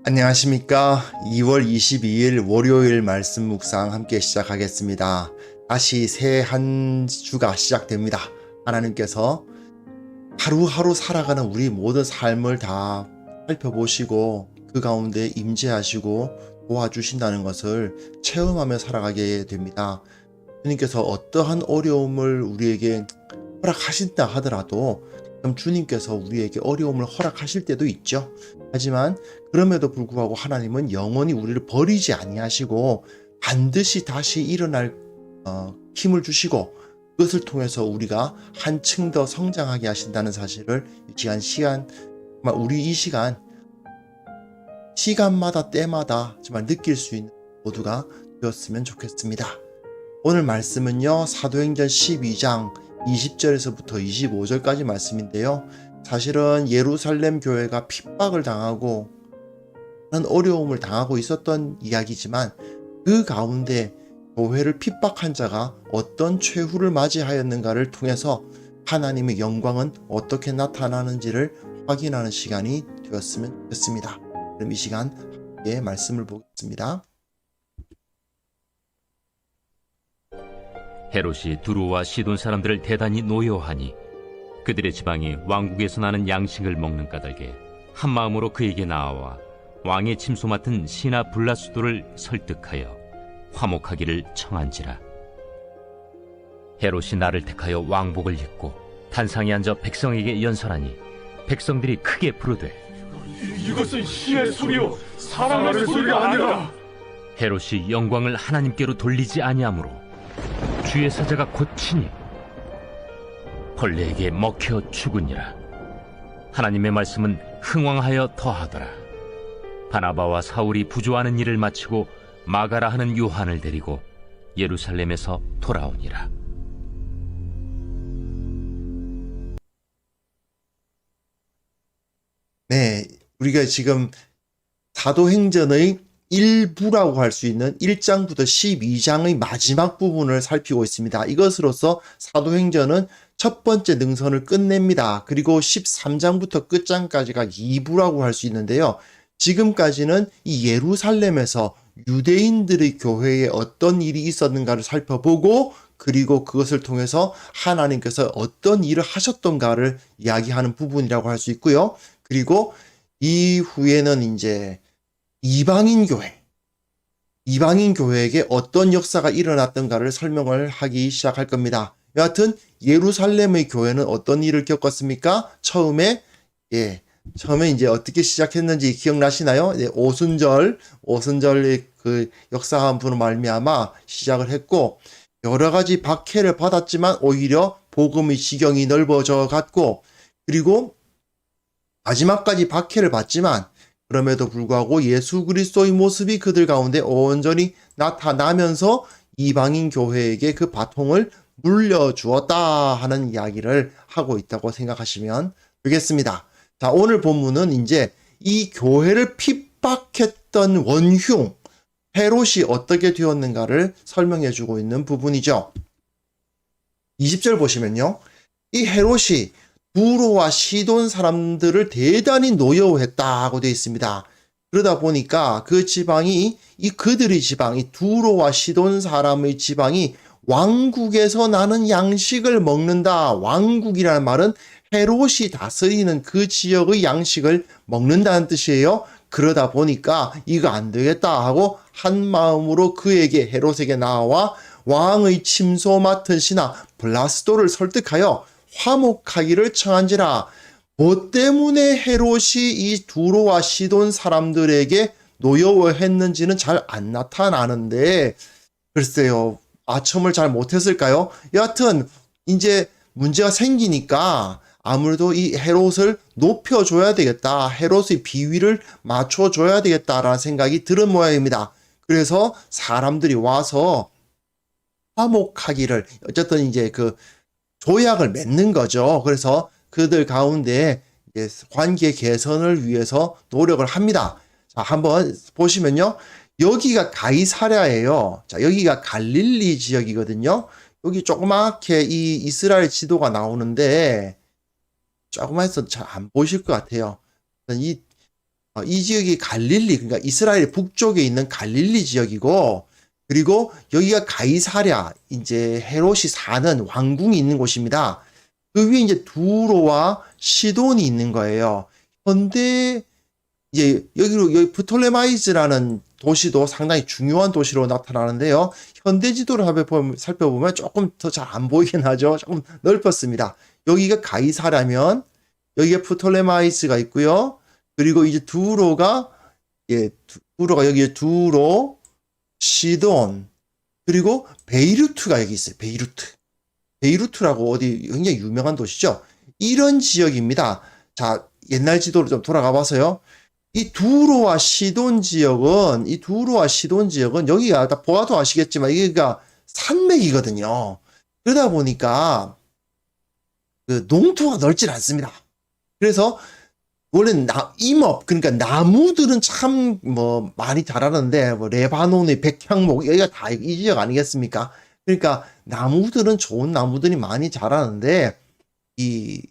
안녕하십니까. 2월 22일 월요일 말씀 묵상 함께 시작하겠습니다. 다시 새 한 주가 시작됩니다. 하나님께서 하루하루 살아가는 우리 모든 삶을 다 살펴보시고 그 가운데 임재하시고 도와주신다는 것을 체험하며 살아가게 됩니다. 주님께서 어떠한 어려움을 우리에게 허락하신다 하더라도 그럼 주님께서 우리에게 어려움을 허락하실 때도 있죠. 하지만 그럼에도 불구하고 하나님은 영원히 우리를 버리지 아니하시고 반드시 다시 일어날 힘을 주시고 그것을 통해서 우리가 한층 더 성장하게 하신다는 사실을 우리 이 시간마다 때마다 정말 느낄 수 있는 모두가 되었으면 좋겠습니다. 오늘 말씀은요, 사도행전 12장 20절에서부터 25절까지 말씀인데요. 사실은 예루살렘 교회가 핍박을 당하고 그런 어려움을 당하고 있었던 이야기지만 그 가운데 교회를 핍박한 자가 어떤 최후를 맞이하였는가를 통해서 하나님의 영광은 어떻게 나타나는지를 확인하는 시간이 되었으면 좋겠습니다. 그럼 이 시간 함께 말씀을 보겠습니다. 헤롯이 두로와 시돈 사람들을 대단히 노여하니 그들의 지방이 왕국에서 나는 양식을 먹는 까닭에 한 마음으로 그에게 나아와 왕의 침소 맡은 시나 블라수도를 설득하여 화목하기를 청한지라. 헤롯이 나를 택하여 왕복을 입고 단상에 앉아 백성에게 연설하니 백성들이 크게 부르되 이것은 시의 소리요 사람의 소리가 아니라. 헤롯이 영광을 하나님께로 돌리지 아니하므로 주의 사자가 곧 치니 벌레에게 먹혀 죽으니라. 하나님의 말씀은 흥왕하여 더하더라. 바나바와 사울이 부조하는 일을 마치고 마가라 하는 요한을 데리고 예루살렘에서 돌아오니라. 네, 우리가 지금 사도행전의 일부라고 할 수 있는 1장부터 12장의 마지막 부분을 살피고 있습니다. 이것으로서 사도행전은 첫 번째 능선을 끝냅니다. 그리고 13장부터 끝장까지가 2부라고 할 수 있는데요. 지금까지는 이 예루살렘에서 유대인들의 교회에 어떤 일이 있었는가를 살펴보고 그리고 그것을 통해서 하나님께서 어떤 일을 하셨던가를 이야기하는 부분이라고 할 수 있고요. 그리고 이후에는 이제 이방인 교회에게 어떤 역사가 일어났던가를 설명을 하기 시작할 겁니다. 여하튼 예루살렘의 교회는 어떤 일을 겪었습니까? 처음에 이제 어떻게 시작했는지 기억나시나요? 오순절의 그 역사한 분으로 말미암아 시작을 했고 여러 가지 박해를 받았지만 오히려 복음의 지경이 넓어져 갔고 그리고 마지막까지 박해를 받지만 그럼에도 불구하고 예수 그리스도의 모습이 그들 가운데 온전히 나타나면서 이방인 교회에게 그 바통을 물려주었다 하는 이야기를 하고 있다고 생각하시면 되겠습니다. 자, 오늘 본문은 이제 이 교회를 핍박했던 원흉 헤롯이 어떻게 되었는가를 설명해 주고 있는 부분이죠. 20절 보시면요. 이 헤롯이 두로와 시돈 사람들을 대단히 노여워했다고 되어 있습니다. 그러다 보니까 그 지방이 그들의 지방이 두로와 시돈 사람의 지방이 왕국에서 나는 양식을 먹는다. 왕국이라는 말은 헤롯이 다스리는 그 지역의 양식을 먹는다는 뜻이에요. 그러다 보니까 이거 안 되겠다 하고 한 마음으로 그에게 헤롯에게 나와 왕의 침소 맡은 신하 블라스도를 설득하여 화목하기를 청한지라. 뭐 때문에 헤롯이 이 두로와 시돈 사람들에게 노여워했는지는 잘 안 나타나는데 글쎄요, 아첨을 잘 못했을까요? 여하튼 이제 문제가 생기니까 아무래도 이 헤롯을 높여줘야 되겠다, 헤롯의 비위를 맞춰줘야 되겠다라는 생각이 들은 모양입니다. 그래서 사람들이 와서 화목하기를 어쨌든 이제 그 조약을 맺는 거죠. 그래서 그들 가운데 관계 개선을 위해서 노력을 합니다. 자, 한번 보시면요. 여기가 가이사랴예요. 자, 여기가 갈릴리 지역이거든요. 여기 조그맣게 이 이스라엘 지도가 나오는데 조그맣게 잘 안 보이실 것 같아요. 이 이 지역이 갈릴리, 그러니까 이스라엘 북쪽에 있는 갈릴리 지역이고, 그리고 여기가 가이사랴, 이제 헤롯이 사는 왕궁이 있는 곳입니다. 그 위에 이제 두로와 시돈이 있는 거예요. 현대, 이제 여기 프톨레마이스라는 도시도 상당히 중요한 도시로 나타나는데요. 현대 지도를 살펴보면 조금 더 잘 안 보이긴 하죠. 조금 넓었습니다. 여기가 가이사라면 여기에 프톨레마이스가 있고요. 그리고 이제 두로가 여기에 두로, 시돈, 그리고 베이루트가 여기 있어요. 베이루트라고 어디 굉장히 유명한 도시죠. 이런 지역입니다. 자, 옛날 지도로 좀 돌아가 봐서요. 이 두로와 시돈 지역은 여기가 다 보아도 아시겠지만 여기가 산맥이거든요. 그러다 보니까 그 농토가 넓질 않습니다. 그래서 원래 임업, 그러니까 나무들은 참 많이 자라는데 레바논의 백향목 여기가 다 이 지역 아니겠습니까? 그러니까 나무들은 좋은 나무들이 많이 자라는데 이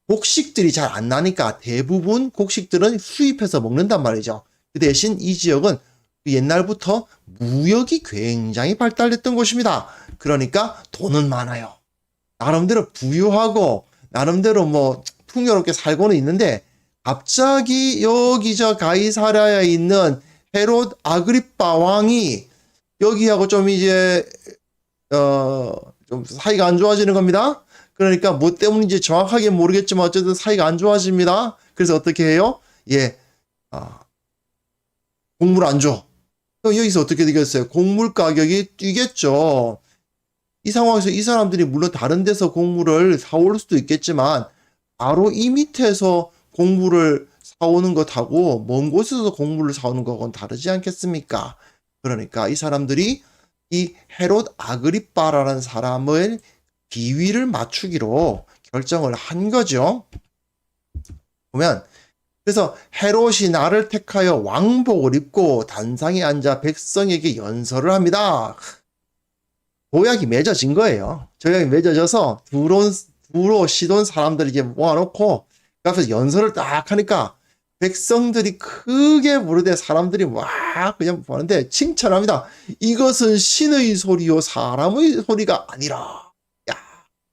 곡식들이 잘 안 나니까 대부분 곡식들은 수입해서 먹는단 말이죠. 그 대신 이 지역은 옛날부터 무역이 굉장히 발달했던 곳입니다. 그러니까 돈은 많아요. 나름대로 부유하고 나름대로 풍요롭게 살고는 있는데 갑자기 여기 저 가이사랴에 있는 헤롯 아그리빠 왕이 여기하고 좀 이제 좀 사이가 안 좋아지는 겁니다. 그러니까 뭐 때문인지 정확하게 모르겠지만 어쨌든 사이가 안 좋아집니다. 그래서 어떻게 해요? 곡물 안 줘. 그럼 여기서 어떻게 되겠어요? 곡물 가격이 뛰겠죠. 이 상황에서 이 사람들이 물론 다른 데서 곡물을 사올 수도 있겠지만 바로 이 밑에서 곡물을 사오는 것하고 먼 곳에서 곡물을 사오는 것은 다르지 않겠습니까? 그러니까 이 사람들이 이 헤롯 아그리빠라는 사람을 비위를 맞추기로 결정을 한 거죠. 보면 그래서 헤롯이 나를 택하여 왕복을 입고 단상에 앉아 백성에게 연설을 합니다. 조약이 맺어진 거예요. 조약이 맺어져서 두로 시돈 사람들이 이제 모아놓고 그래서 연설을 딱 하니까 백성들이 크게 부르되 사람들이 와 그냥 보는데 칭찬합니다. 이것은 신의 소리요 사람의 소리가 아니라. 야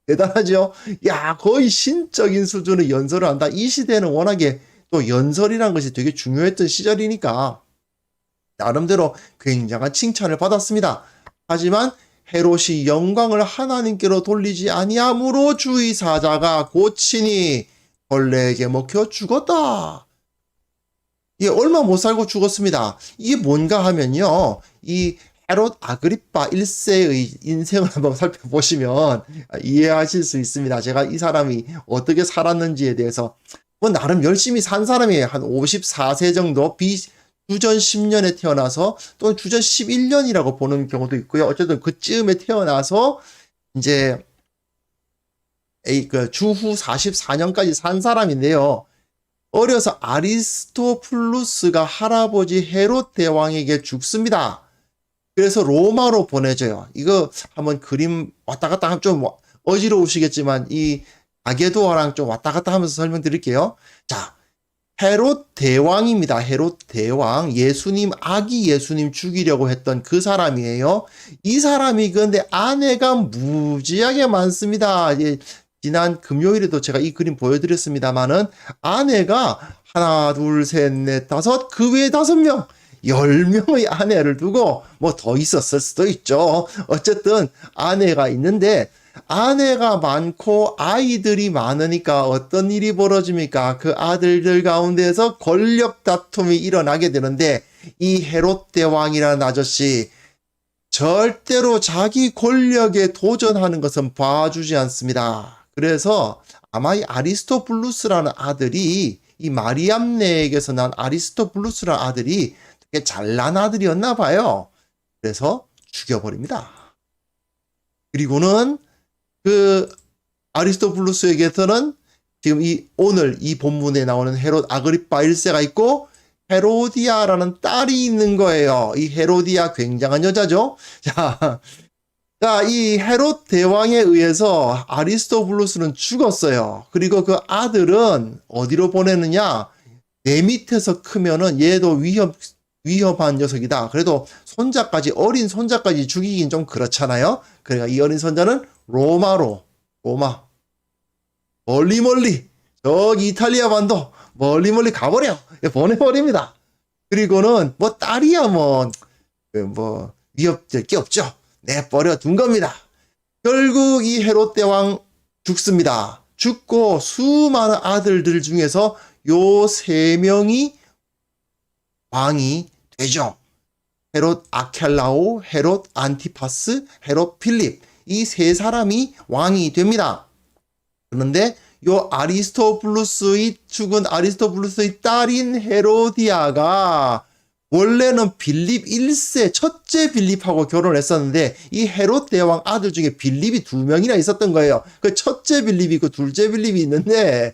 대단하죠. 야 거의 신적인 수준의 연설을 한다. 이 시대는 워낙에 또 연설이라는 것이 되게 중요했던 시절이니까 나름대로 굉장한 칭찬을 받았습니다. 하지만 헤롯이 영광을 하나님께로 돌리지 아니함으로 주의사자가 고치니 벌레에게 먹혀 죽었다. 얼마 못 살고 죽었습니다. 이게 뭔가 하면요. 이 헤롯 아그리빠 1세의 인생을 한번 살펴보시면 이해하실 수 있습니다. 제가 이 사람이 어떻게 살았는지에 대해서 나름 열심히 산 사람이에요. 한 54세 정도 주전 10년에 태어나서 또는 주전 11년이라고 보는 경우도 있고요. 어쨌든 그쯤에 태어나서 이제 주후 44년까지 산 사람인데요. 어려서 아리스토플루스가 할아버지 헤롯 대왕에게 죽습니다. 그래서 로마로 보내져요. 이거 한번 그림 왔다 갔다 하면 좀 어지러우시겠지만 이 아게도아랑 좀 왔다 갔다 하면서 설명드릴게요. 자, 헤롯 대왕입니다. 헤롯 대왕. 아기 예수님 죽이려고 했던 그 사람이에요. 이 사람이 근데 아내가 무지하게 많습니다. 지난 금요일에도 제가 이 그림 보여드렸습니다만은 아내가 하나, 둘, 셋, 넷, 다섯, 그 외에 5명, 10명의 아내를 두고 더 있었을 수도 있죠. 어쨌든 아내가 있는데 아내가 많고 아이들이 많으니까 어떤 일이 벌어집니까? 그 아들들 가운데서 권력 다툼이 일어나게 되는데 이 헤롯 대왕이라는 아저씨 절대로 자기 권력에 도전하는 것은 봐주지 않습니다. 그래서 아마 이 아리스토블루스라는 아들이 이 마리암네에게서 난 아리스토블루스라는 아들이 되게 잘난 아들이었나 봐요. 그래서 죽여버립니다. 그리고는 그 아리스토블루스에게서는 지금 오늘 이 본문에 나오는 헤롯 아그리빠 1세가 있고 헤로디아라는 딸이 있는 거예요. 이 헤로디아 굉장한 여자죠. 자, 이 헤롯 대왕에 의해서 아리스토블루스는 죽었어요. 그리고 그 아들은 어디로 보내느냐? 내 밑에서 크면은 얘도 위험한 녀석이다. 그래도 어린 손자까지 죽이긴 좀 그렇잖아요. 그러니까 이 어린 손자는 로마 멀리 저기 이탈리아 반도 멀리 가버려. 보내버립니다. 그리고는 뭐 딸이야 뭐 위협될 게 없죠. 내버려 둔 겁니다. 결국 이 헤롯 대왕 죽습니다. 죽고 수많은 아들들 중에서 요 세 명이 왕이 되죠. 헤롯 아켈라오, 헤롯 안티파스, 헤롯 필립. 이 세 사람이 왕이 됩니다. 그런데 요 죽은 아리스토블루스의 딸인 헤로디아가 원래는 빌립 1세 첫째 빌립하고 결혼을 했었는데 이 헤롯 대왕 아들 중에 빌립이 2명이나 있었던 거예요. 그 첫째 빌립이 있고 둘째 빌립이 있는데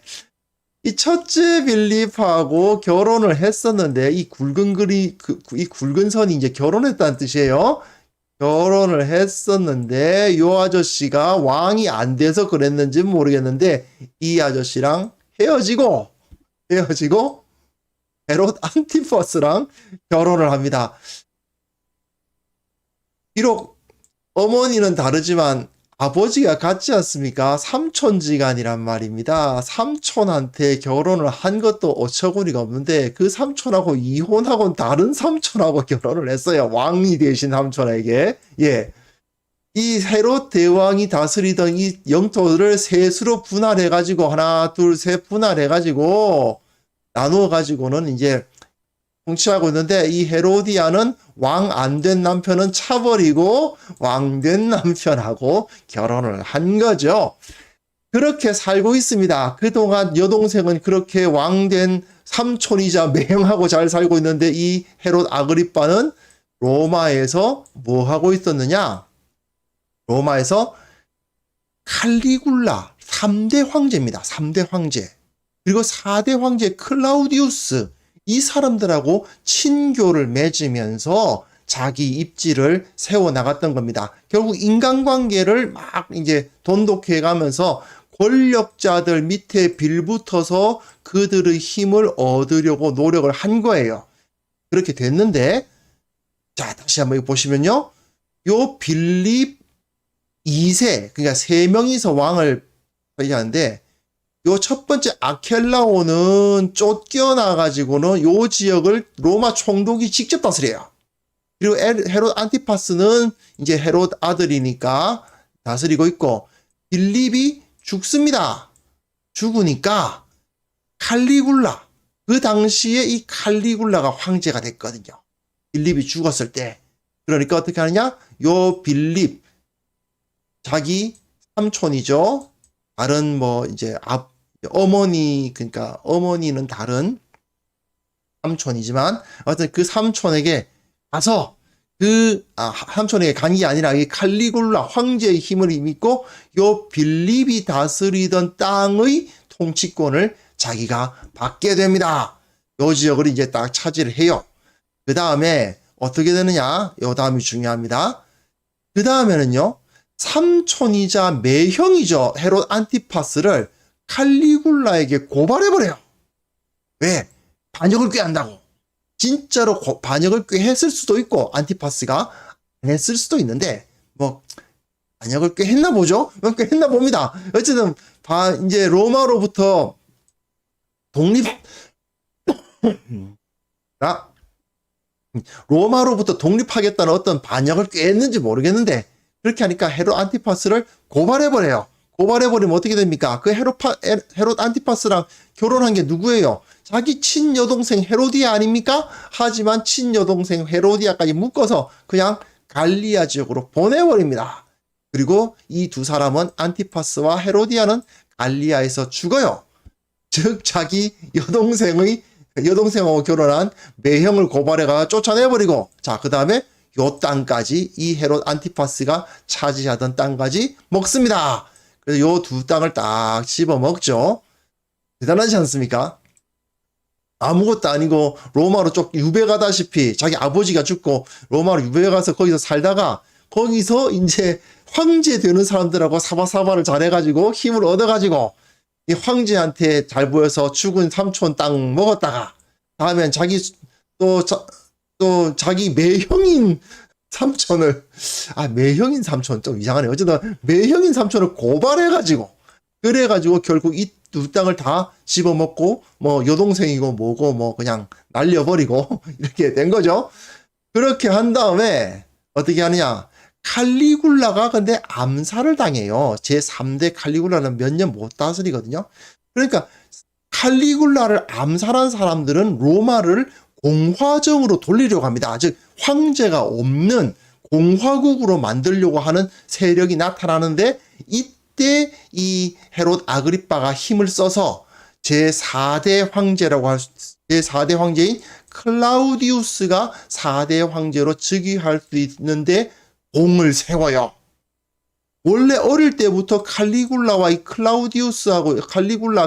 이 첫째 빌립하고 결혼을 했었는데 이 굵은 선이 이제 결혼했다는 뜻이에요. 결혼을 했었는데 요 아저씨가 왕이 안 돼서 그랬는지는 모르겠는데 이 아저씨랑 헤어지고 헤롯 안티퍼스랑 결혼을 합니다. 비록 어머니는 다르지만 아버지가 같지 않습니까? 삼촌지간이란 말입니다. 삼촌한테 결혼을 한 것도 어처구니가 없는데 그 삼촌하고 이혼하고 다른 삼촌하고 결혼을 했어요. 왕이 되신 삼촌에게. 예. 이 헤롯 대왕이 다스리던 이 영토를 셋으로 분할해가지고 하나, 둘, 셋 분할해가지고 나누어가지고는 이제 통치하고 있는데 이 헤로디아는 왕 안 된 남편은 차버리고 왕 된 남편하고 결혼을 한 거죠. 그렇게 살고 있습니다. 그동안 여동생은 그렇게 왕 된 삼촌이자 매형하고 잘 살고 있는데 이 헤롯 아그리빠는 로마에서 뭐 하고 있었느냐? 로마에서 칼리굴라 3대 황제입니다. 3대 황제. 그리고 4대 황제 클라우디우스 이 사람들하고 친교를 맺으면서 자기 입지를 세워 나갔던 겁니다. 결국 인간관계를 막 이제 돈독해 가면서 권력자들 밑에 빌붙어서 그들의 힘을 얻으려고 노력을 한 거예요. 그렇게 됐는데 자, 다시 한번 보시면요. 요 빌립 2세, 그러니까 3명이서 왕을 하는데 요 첫 번째 아켈라오는 쫓겨나가지고는 요 지역을 로마 총독이 직접 다스려요. 그리고 헤롯 안티파스는 이제 헤롯 아들이니까 다스리고 있고, 빌립이 죽습니다. 죽으니까 칼리굴라, 그 당시에 이 칼리굴라가 황제가 됐거든요. 빌립이 죽었을 때. 그러니까 어떻게 하느냐? 요 빌립, 자기 삼촌이죠. 다른 뭐 이제 어머니, 그러니까 어머니는 다른 삼촌이지만 어쨌든 그 삼촌에게 가서 삼촌에게 간 게 아니라 이 칼리굴라 황제의 힘을 믿고 요 빌립이 다스리던 땅의 통치권을 자기가 받게 됩니다. 요 지역을 이제 딱 차지를 해요. 그 다음에 어떻게 되느냐? 요 다음이 중요합니다. 그 다음에는요, 삼촌이자 매형이죠. 헤롯 안티파스를 칼리굴라에게 고발해버려요. 왜? 반역을 꾀한다고. 진짜로 반역을 꾀했을 수도 있고, 안티파스가 안 했을 수도 있는데, 뭐, 반역을 꾀했나 보죠? 꾀했나 봅니다. 어쨌든, 이제 로마로부터 독립하겠다는 어떤 반역을 꾀했는지 모르겠는데, 그렇게 하니까 헤롯 안티파스를 고발해버려요. 고발해버리면 어떻게 됩니까? 그 헤롯 안티파스랑 결혼한 게 누구예요? 자기 친여동생 헤로디아 아닙니까? 하지만 친여동생 헤로디아까지 묶어서 그냥 갈리아 지역으로 보내버립니다. 그리고 이 두 사람은, 안티파스와 헤로디아는 갈리아에서 죽어요. 즉 자기 여동생하고 결혼한 매형을 고발해가 쫓아내버리고, 자, 그 다음에 요 땅까지, 이 헤롯 안티파스가 차지하던 땅까지 먹습니다. 그래서 요 두 땅을 딱 씹어 먹죠. 대단하지 않습니까? 아무것도 아니고 로마로 유배가다시피 자기 아버지가 죽고 로마로 유배가서 거기서 살다가 거기서 이제 황제 되는 사람들하고 사바사바를 잘해가지고 힘을 얻어가지고 이 황제한테 잘 보여서 죽은 삼촌 땅 먹었다가 다음엔 또 자기 매형인 삼촌을, 매형인 삼촌 좀 이상하네. 어쨌든 매형인 삼촌을 고발해가지고, 그래가지고 결국 이 두 땅을 다 집어먹고, 뭐 여동생이고 뭐고 뭐 그냥 날려버리고 이렇게 된 거죠. 그렇게 한 다음에 어떻게 하느냐. 칼리굴라가 근데 암살을 당해요. 제3대 칼리굴라는 몇 년 못 다스리거든요. 그러니까 칼리굴라를 암살한 사람들은 로마를 공화정으로 돌리려고 합니다. 즉 황제가 없는 공화국으로 만들려고 하는 세력이 나타나는데, 이때 이 헤롯 아그리빠가 힘을 써서 제4대 황제라고 할 제4대 황제인 클라우디우스가 4대 황제로 즉위할 수 있는데 공을 세워요. 원래 어릴 때부터 칼리굴라와 이 클라우디우스하고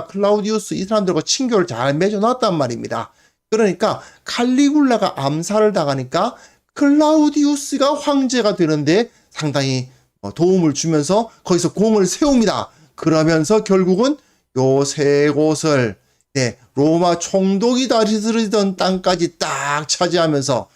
클라우디우스 이 사람들과 친교를 잘 맺어놨단 말입니다. 그러니까 칼리굴라가 암살을 당하니까 클라우디우스가 황제가 되는데 상당히 도움을 주면서 거기서 공을 세웁니다. 그러면서 결국은 요 세 곳을 로마 총독이 다스리던 땅까지 딱 차지하면서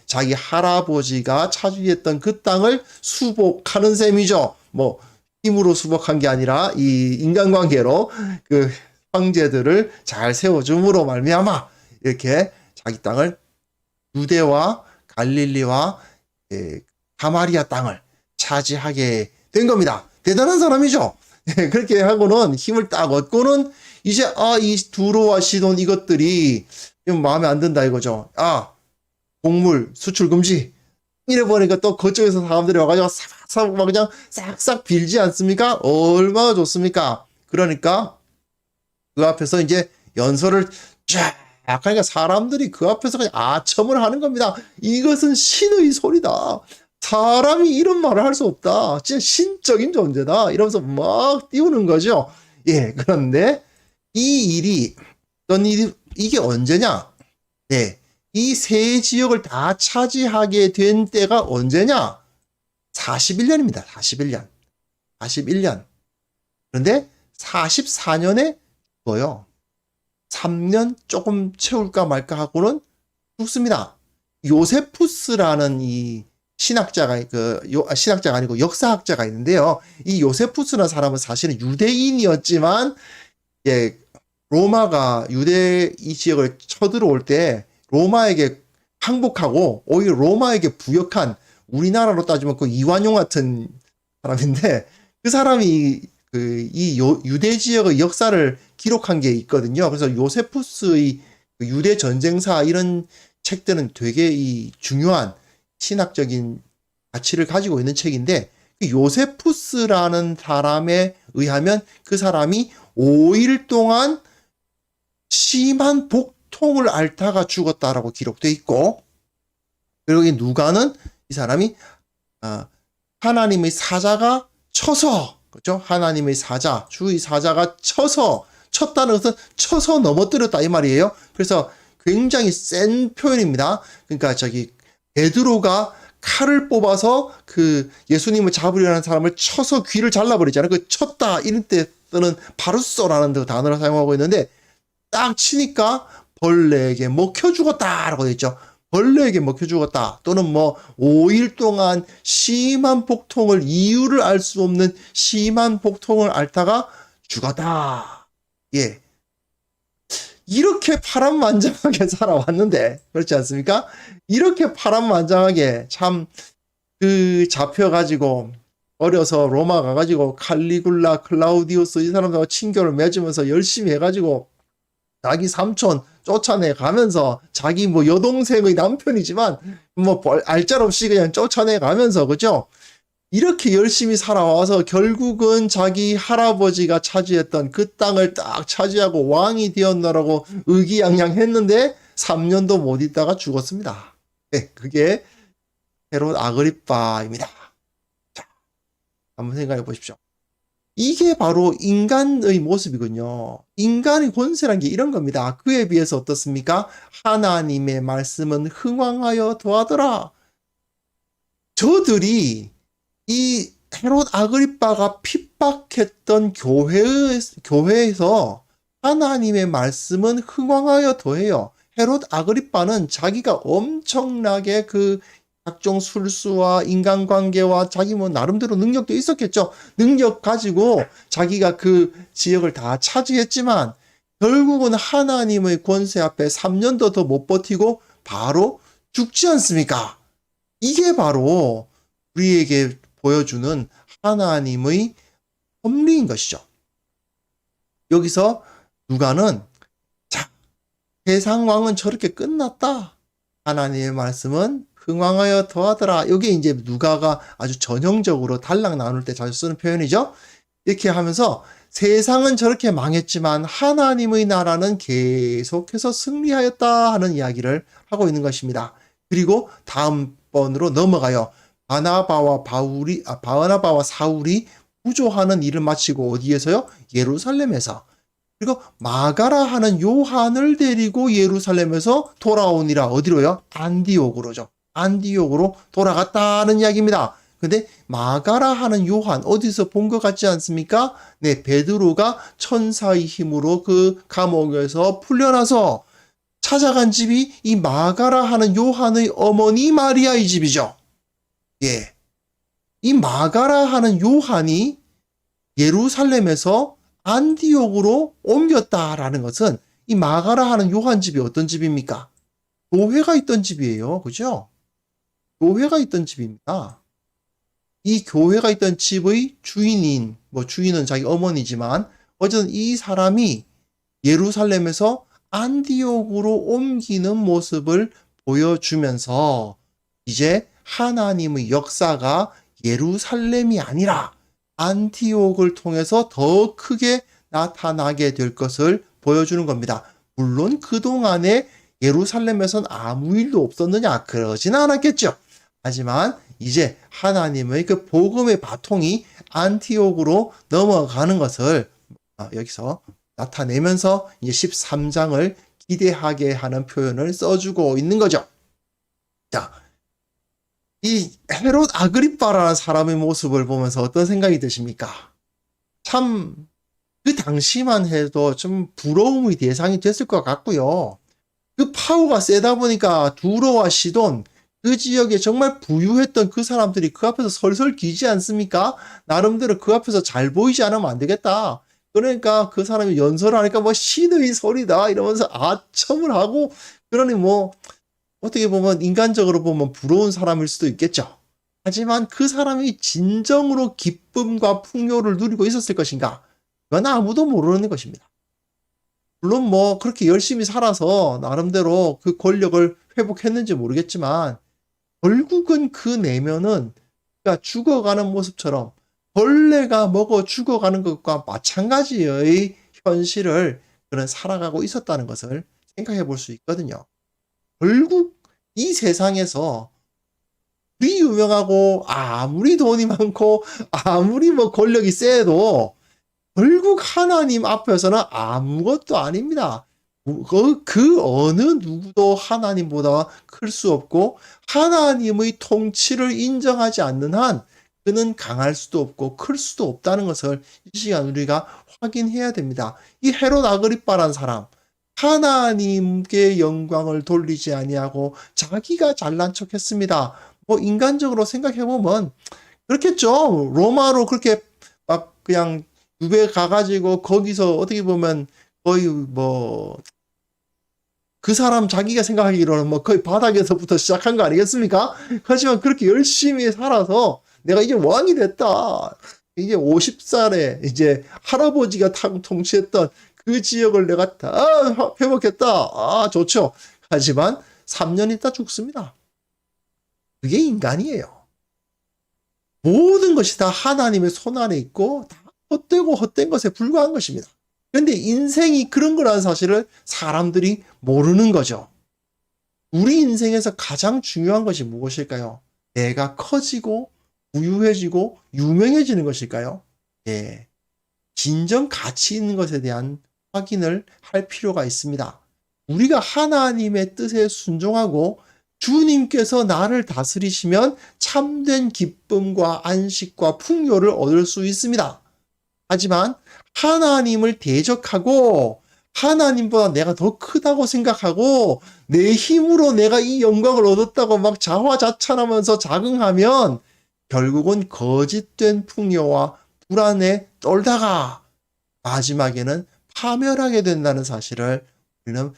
자기 할아버지가 차지했던 그 땅을 수복하는 셈이죠. 뭐 힘으로 수복한 게 아니라 이 인간관계로 그 황제들을 잘 세워줌으로 말미암아 이렇게 자기 땅을 유대와 갈릴리와 사마리아 땅을 차지하게 된 겁니다. 대단한 사람이죠. 그렇게 하고는 힘을 딱 얻고는 이제 이 두로와 시돈 이것들이 마음에 안 든다 이거죠. 곡물 수출 금지 이래 보니까 또 그쪽에서 사람들이 와가지고 싹싹 막 그냥 싹싹 빌지 않습니까? 얼마나 좋습니까? 그러니까 그 앞에서 이제 연설을 쫙 하니까 사람들이 그 앞에서 그냥 아첨을 하는 겁니다. 이것은 신의 소리다. 사람이 이런 말을 할 수 없다. 진짜 신적인 존재다. 이러면서 막 띄우는 거죠. 그런데 이 일이 어떤 일이 이게 언제냐? 이 세 지역을 다 차지하게 된 때가 언제냐? 41년입니다. 41년. 그런데 44년에 죽어요. 3년 조금 채울까 말까 하고는 죽습니다. 요세푸스라는 이 신학자가 신학자가 아니고 역사학자가 있는데요. 이 요세푸스라는 사람은 사실은 유대인이었지만 로마가 유대 이 지역을 쳐들어올 때 로마에게 항복하고 오히려 로마에게 부역한, 우리나라로 따지면 그 이완용 같은 사람인데, 그 사람이 유대 지역의 역사를 기록한 게 있거든요. 그래서 요세푸스의 유대 전쟁사 이런 책들은 되게 이 중요한 신학적인 가치를 가지고 있는 책인데, 요세푸스라는 사람에 의하면 그 사람이 5일 동안 심한 복통을 앓다가 죽었다라고 기록되어 있고, 그리고 이 누가는 이 사람이 하나님의 사자가 쳐서, 그렇죠? 하나님의 사자, 주의 사자가 쳤다는 것은 쳐서 넘어뜨렸다 이 말이에요. 그래서 굉장히 센 표현입니다. 그러니까 베드로가 칼을 뽑아서 그 예수님을 잡으려는 사람을 쳐서 귀를 잘라버리잖아요. 그 쳤다 이런 때 쓰는 바루쏘라는 단어를 사용하고 있는데, 딱 치니까 벌레에게 먹혀 죽었다라고 되어 있죠. 벌레에게 먹혀 죽었다. 또는 5일 동안 심한 복통을, 이유를 알 수 없는 심한 복통을 앓다가 죽었다. 이렇게 파란만장하게 살아왔는데, 그렇지 않습니까? 이렇게 파란만장하게 참 잡혀가지고 어려서 로마 가가지고 칼리굴라, 클라우디우스 이 사람들하고 친교를 맺으면서 열심히 해가지고 자기 삼촌 쫓아내 가면서, 자기 여동생의 남편이지만 알짤없이 그냥 쫓아내 가면서, 그죠? 이렇게 열심히 살아와서 결국은 자기 할아버지가 차지했던 그 땅을 딱 차지하고 왕이 되었나라고 의기양양했는데 3년도 못 있다가 죽었습니다. 그게 헤롯 아그리빠입니다. 자, 한번 생각해 보십시오. 이게 바로 인간의 모습이군요. 인간의 권세란 게 이런 겁니다. 그에 비해서 어떻습니까? 하나님의 말씀은 흥왕하여 더하더라. 저들이 이 헤롯 아그리빠가 핍박했던 교회에서 하나님의 말씀은 흥왕하여 더해요. 헤롯 아그리빠는 자기가 엄청나게 그 각종 술수와 인간관계와 자기 뭐 나름대로 능력도 있었겠죠. 능력 가지고 자기가 그 지역을 다 차지했지만 결국은 하나님의 권세 앞에 3년도 더 못 버티고 바로 죽지 않습니까? 이게 바로 우리에게 보여주는 하나님의 섭리인 것이죠. 여기서 누가는 자, 세상 왕은 저렇게 끝났다. 하나님의 말씀은 흥왕하여 더하더라. 이게 이제 누가가 아주 전형적으로 단락 나눌 때 자주 쓰는 표현이죠. 이렇게 하면서 세상은 저렇게 망했지만 하나님의 나라는 계속해서 승리하였다 하는 이야기를 하고 있는 것입니다. 그리고 다음 번으로 넘어가요. 바나바와 사울이 구조하는 일을 마치고 어디에서요? 예루살렘에서. 그리고 마가라 하는 요한을 데리고 예루살렘에서 돌아오니라. 어디로요? 안디옥으로죠. 안디옥으로 돌아갔다는 이야기입니다. 근데 마가라 하는 요한 어디서 본 것 같지 않습니까? 네, 베드로가 천사의 힘으로 그 감옥에서 풀려나서 찾아간 집이 이 마가라 하는 요한의 어머니 마리아의 집이죠. 예. 이 마가라 하는 요한이 예루살렘에서 안디옥으로 옮겼다라는 것은 이 마가라 하는 요한 집이 어떤 집입니까? 교회가 있던 집이에요. 그죠? 교회가 있던 집입니다. 이 교회가 있던 집의 주인인, 주인은 자기 어머니지만 어쨌든 이 사람이 예루살렘에서 안디옥으로 옮기는 모습을 보여주면서 이제 하나님의 역사가 예루살렘이 아니라 안티옥을 통해서 더 크게 나타나게 될 것을 보여주는 겁니다. 물론 그동안에 예루살렘에선 아무 일도 없었느냐? 그러지는 않았겠죠. 하지만 이제 하나님의 그 복음의 바통이 안티옥으로 넘어가는 것을 여기서 나타내면서 이제 13장을 기대하게 하는 표현을 써주고 있는 거죠. 자, 이 헤롯 아그리빠라는 사람의 모습을 보면서 어떤 생각이 드십니까? 참, 그 당시만 해도 좀 부러움의 대상이 됐을 것 같고요. 그 파워가 세다 보니까 두로와 시돈, 그 지역에 정말 부유했던 그 사람들이 그 앞에서 설설 기지 않습니까? 나름대로 그 앞에서 잘 보이지 않으면 안 되겠다. 그러니까 그 사람이 연설을 하니까 신의 소리다 이러면서 아첨을 하고, 그러니 어떻게 보면 인간적으로 보면 부러운 사람일 수도 있겠죠. 하지만 그 사람이 진정으로 기쁨과 풍요를 누리고 있었을 것인가? 그건 아무도 모르는 것입니다. 물론 그렇게 열심히 살아서 나름대로 그 권력을 회복했는지 모르겠지만 결국은 그 내면은 그러니까 죽어가는 모습처럼 벌레가 먹어 죽어가는 것과 마찬가지의 현실을 그런 살아가고 있었다는 것을 생각해 볼 수 있거든요. 결국 이 세상에서 아무리 유명하고 아무리 돈이 많고 아무리 권력이 세도 결국 하나님 앞에서는 아무것도 아닙니다. 그 어느 누구도 하나님보다 클 수 없고 하나님의 통치를 인정하지 않는 한 그는 강할 수도 없고 클 수도 없다는 것을 이 시간 우리가 확인해야 됩니다. 이 헤롯 아그리빠라는 사람, 하나님께 영광을 돌리지 아니하고 자기가 잘난 척했습니다. 인간적으로 생각해보면 그렇겠죠. 로마로 그렇게 막 그냥 유배 가가지고 거기서 어떻게 보면 거의 그 사람 자기가 생각하기로는 거의 바닥에서부터 시작한 거 아니겠습니까? 하지만 그렇게 열심히 살아서 내가 이제 왕이 됐다. 이제 50살에 이제 할아버지가 통치했던 그 지역을 내가 다 회복했다. 좋죠. 하지만 3년 있다 죽습니다. 그게 인간이에요. 모든 것이 다 하나님의 손 안에 있고 다 헛되고 헛된 것에 불과한 것입니다. 그런데 인생이 그런 거라는 사실을 사람들이 모르는 거죠. 우리 인생에서 가장 중요한 것이 무엇일까요? 내가 커지고 부유해지고 유명해지는 것일까요? 예. 진정 가치 있는 것에 대한 확인을 할 필요가 있습니다. 우리가 하나님의 뜻에 순종하고 주님께서 나를 다스리시면 참된 기쁨과 안식과 풍요를 얻을 수 있습니다. 하지만 하나님을 대적하고 하나님보다 내가 더 크다고 생각하고 내 힘으로 내가 이 영광을 얻었다고 막 자화자찬하면서 자긍하면 결국은 거짓된 풍요와 불안에 떨다가 마지막에는 파멸하게 된다는 사실을 우리는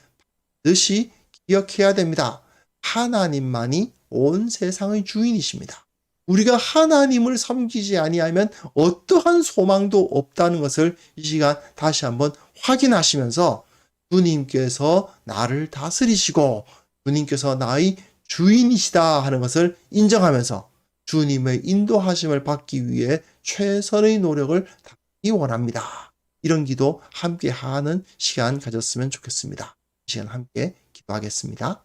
반드시 기억해야 됩니다. 하나님만이 온 세상의 주인이십니다. 우리가 하나님을 섬기지 아니하면 어떠한 소망도 없다는 것을 이 시간 다시 한번 확인하시면서 주님께서 나를 다스리시고 주님께서 나의 주인이시다 하는 것을 인정하면서 주님의 인도하심을 받기 위해 최선의 노력을 다하기 원합니다. 이런 기도 함께 하는 시간 가졌으면 좋겠습니다. 이 시간 함께 기도하겠습니다.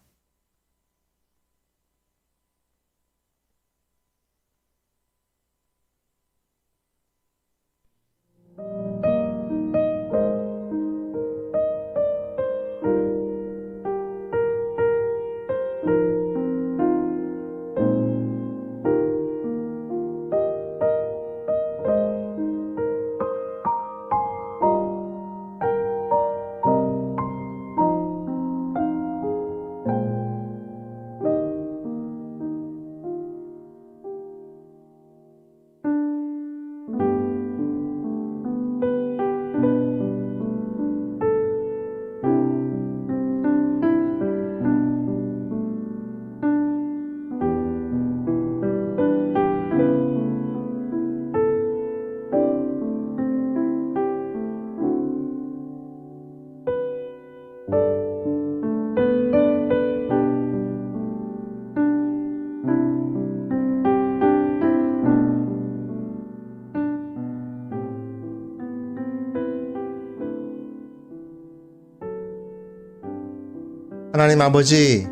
하나님 아버지,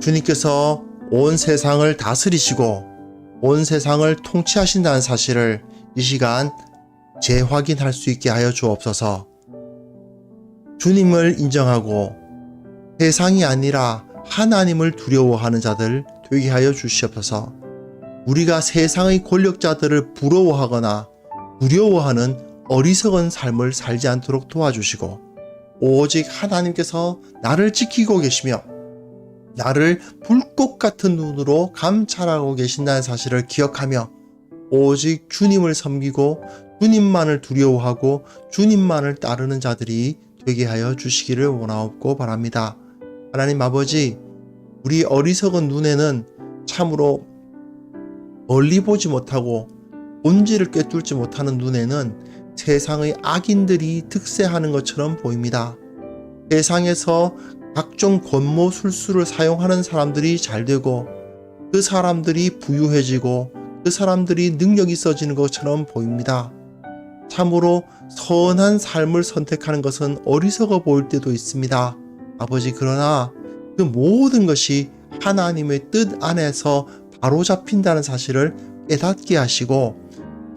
주님께서 온 세상을 다스리시고 온 세상을 통치하신다는 사실을 이 시간 재확인할 수 있게 하여 주옵소서. 주님을 인정하고 세상이 아니라 하나님을 두려워하는 자들 되게 하여 주시옵소서. 우리가 세상의 권력자들을 부러워하거나 두려워하는 어리석은 삶을 살지 않도록 도와주시고 오직 하나님께서 나를 지키고 계시며 나를 불꽃 같은 눈으로 감찰하고 계신다는 사실을 기억하며 오직 주님을 섬기고 주님만을 두려워하고 주님만을 따르는 자들이 되게 하여 주시기를 원하옵고 바랍니다. 하나님 아버지, 우리 어리석은 눈에는 참으로 멀리 보지 못하고 본질을 꿰뚫지 못하는 눈에는 세상의 악인들이 득세하는 것처럼 보입니다. 세상에서 각종 권모술수를 사용하는 사람들이 잘 되고 그 사람들이 부유해지고 그 사람들이 능력이 있어지는 것처럼 보입니다. 참으로 선한 삶을 선택하는 것은 어리석어 보일 때도 있습니다. 아버지, 그러나 그 모든 것이 하나님의 뜻 안에서 바로잡힌다는 사실을 깨닫게 하시고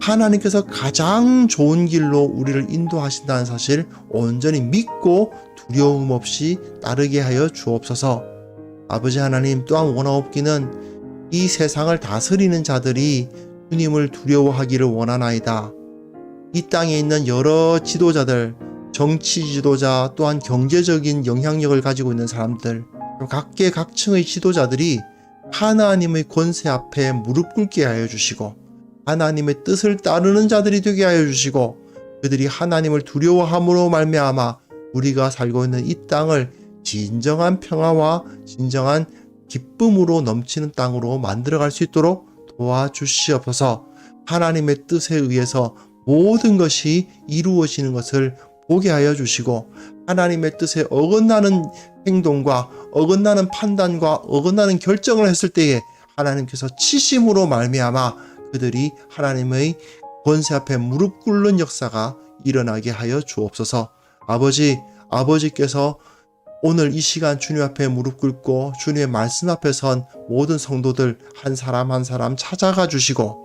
하나님께서 가장 좋은 길로 우리를 인도하신다는 사실 온전히 믿고 두려움 없이 따르게 하여 주옵소서. 아버지 하나님, 또한 원하옵기는 이 세상을 다스리는 자들이 주님을 두려워하기를 원하나이다. 이 땅에 있는 여러 지도자들, 정치 지도자, 또한 경제적인 영향력을 가지고 있는 사람들, 각계각층의 지도자들이 하나님의 권세 앞에 무릎 꿇게 하여 주시고 하나님의 뜻을 따르는 자들이 되게 하여 주시고 그들이 하나님을 두려워함으로 말미암아 우리가 살고 있는 이 땅을 진정한 평화와 진정한 기쁨으로 넘치는 땅으로 만들어갈 수 있도록 도와주시옵소서. 하나님의 뜻에 의해서 모든 것이 이루어지는 것을 보게 하여 주시고 하나님의 뜻에 어긋나는 행동과 어긋나는 판단과 어긋나는 결정을 했을 때에 하나님께서 치심으로 말미암아 그들이 하나님의 권세 앞에 무릎 꿇는 역사가 일어나게 하여 주옵소서. 아버지께서 오늘 이 시간 주님 앞에 무릎 꿇고 주님의 말씀 앞에 선 모든 성도들 한 사람 한 사람 찾아가 주시고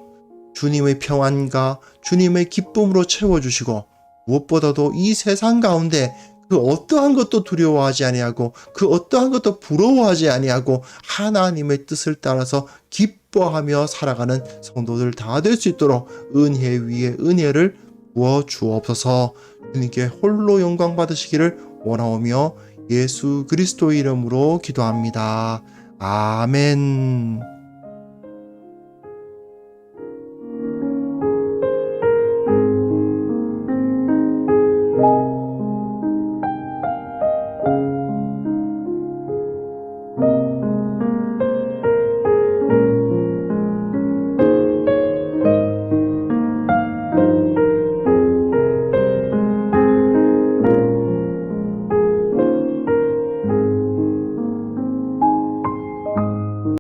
주님의 평안과 주님의 기쁨으로 채워주시고 무엇보다도 이 세상 가운데 그 어떠한 것도 두려워하지 아니하고 그 어떠한 것도 부러워하지 아니하고 하나님의 뜻을 따라서 기뻐하며 살아가는 성도들 다 될 수 있도록 은혜 위에 은혜를 부어 주옵소서. 주님께 홀로 영광 받으시기를 원하오며 예수 그리스도 이름으로 기도합니다. 아멘.